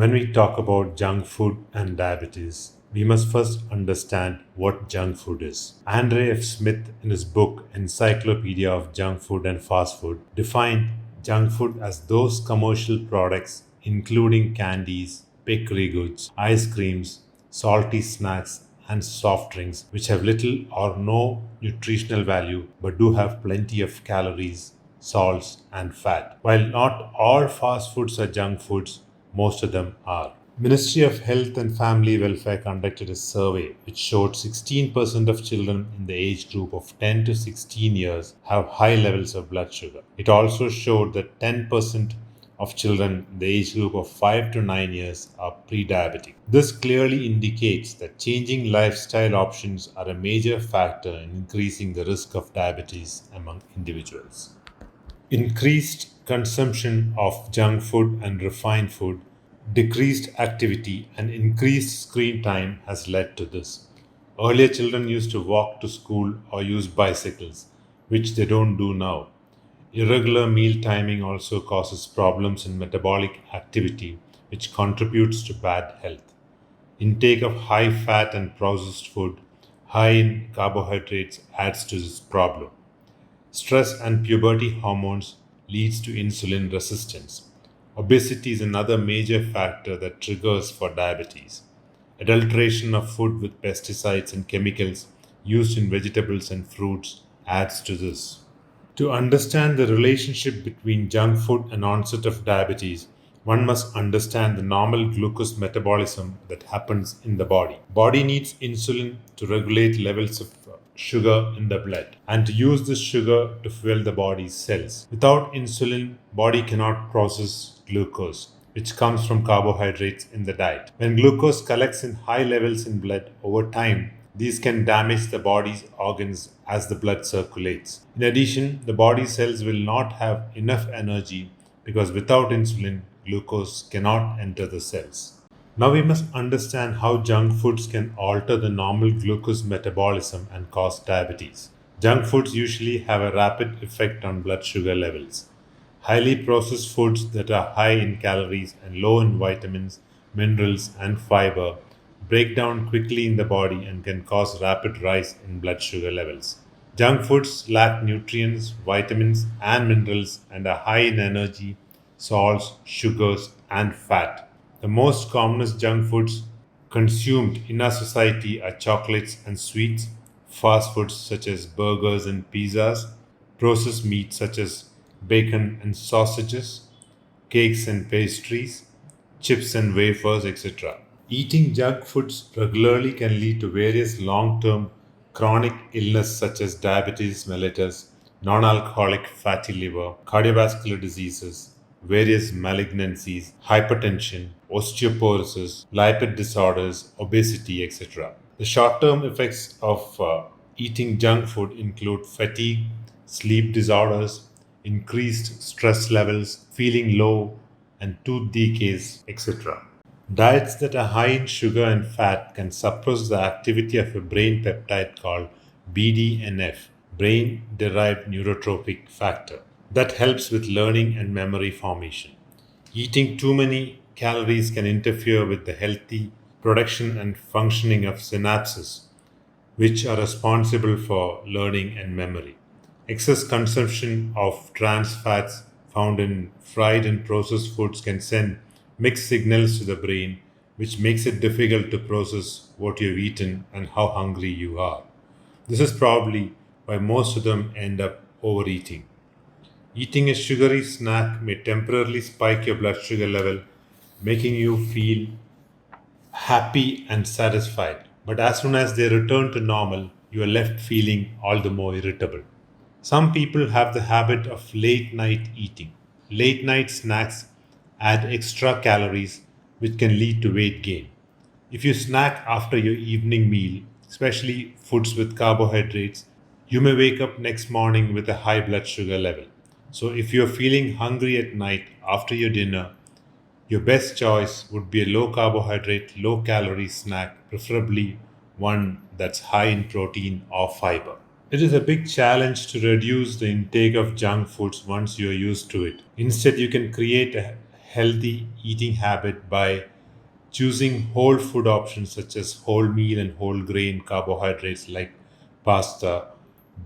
When we talk about junk food and diabetes, we must first understand what junk food is. Andre F. Smith, in his book Encyclopedia of Junk Food and Fast Food, defined junk food as those commercial products, including candies, bakery goods, ice creams, salty snacks, and soft drinks, which have little or no nutritional value but do have plenty of calories, salts, and fat. While not all fast foods are junk foods, most of them are. Ministry of Health and Family Welfare conducted a survey which showed 16% of children in the age group of 10 to 16 years have high levels of blood sugar. It also showed that 10% of children in the age group of 5 to 9 years are pre-diabetic. This clearly indicates that changing lifestyle options are a major factor in increasing the risk of diabetes among individuals. Increased consumption of junk food and refined food, decreased activity, and increased screen time has led to this. Earlier, children used to walk to school or use bicycles, which they don't do now. Irregular meal timing also causes problems in metabolic activity, which contributes to bad health. Intake of high fat and processed food, high in carbohydrates adds to this problem. Stress and puberty hormones leads to insulin resistance. Obesity is another major factor that triggers for diabetes. Adulteration of food with pesticides and chemicals used in vegetables and fruits adds to this. To understand the relationship between junk food and onset of diabetes, one must understand the normal glucose metabolism that happens in the body. Body needs insulin to regulate levels of sugar in the blood and to use this sugar to fuel the body's cells. Without insulin, body cannot process glucose, which comes from carbohydrates in the diet. When glucose collects in high levels in blood over time, these can damage the body's organs as the blood circulates. In addition, the body cells will not have enough energy because without insulin, glucose cannot enter the cells. Now we must understand how junk foods can alter the normal glucose metabolism and cause diabetes. Junk foods usually have a rapid effect on blood sugar levels. Highly processed foods that are high in calories and low in vitamins, minerals, and fiber break down quickly in the body and can cause rapid rise in blood sugar levels. Junk foods lack nutrients, vitamins, and minerals and are high in energy, salts, sugars, and fat. The most commonest junk foods consumed in our society are chocolates and sweets, fast foods such as burgers and pizzas, processed meats such as bacon and sausages, cakes and pastries, chips and wafers, etc. Eating junk foods regularly can lead to various long term chronic illness such as diabetes mellitus, non alcoholic fatty liver, cardiovascular diseases, various malignancies, hypertension, osteoporosis, lipid disorders, obesity, etc. The short term effects of eating junk food include fatigue, sleep disorders, increased stress levels, feeling low, and tooth decays, etc. Diets that are high in sugar and fat can suppress the activity of a brain peptide called BDNF, brain derived neurotrophic factor, that helps with learning and memory formation. Eating too many calories can interfere with the healthy production and functioning of synapses, which are responsible for learning and memory. Excess consumption of trans fats found in fried and processed foods can send mixed signals to the brain, which makes it difficult to process what you've eaten and how hungry you are. This is probably why most of them end up overeating. Eating a sugary snack may temporarily spike your blood sugar level, making you feel happy and satisfied. But as soon as they return to normal, you are left feeling all the more irritable. Some people have the habit of late night eating. Late night snacks add extra calories, which can lead to weight gain. If you snack after your evening meal, especially foods with carbohydrates, you may wake up next morning with a high blood sugar level. So, if you're feeling hungry at night after your dinner, your best choice would be a low carbohydrate, low calorie snack, preferably one that's high in protein or fiber. It is a big challenge to reduce the intake of junk foods once you're used to it. Instead, you can create a healthy eating habit by choosing whole food options such as whole meal and whole grain carbohydrates like pasta,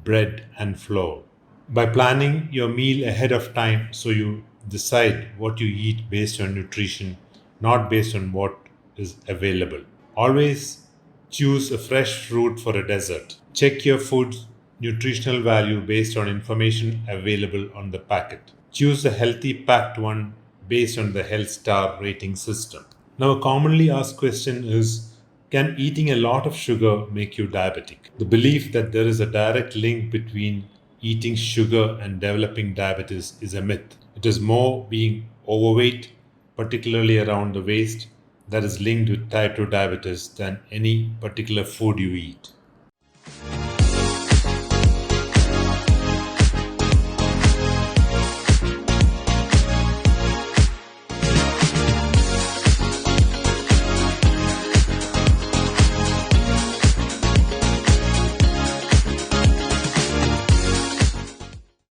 bread, and flour. By planning your meal ahead of time so you decide what you eat based on nutrition, not based on what is available. Always choose a fresh fruit for a dessert. Check your food's nutritional value based on information available on the packet. Choose a healthy packed one based on the Health Star rating system. Now, a commonly asked question is, can eating a lot of sugar make you diabetic? The belief that there is a direct link between eating sugar and developing diabetes is a myth. It is more being overweight, particularly around the waist, that is linked with type 2 diabetes than any particular food you eat.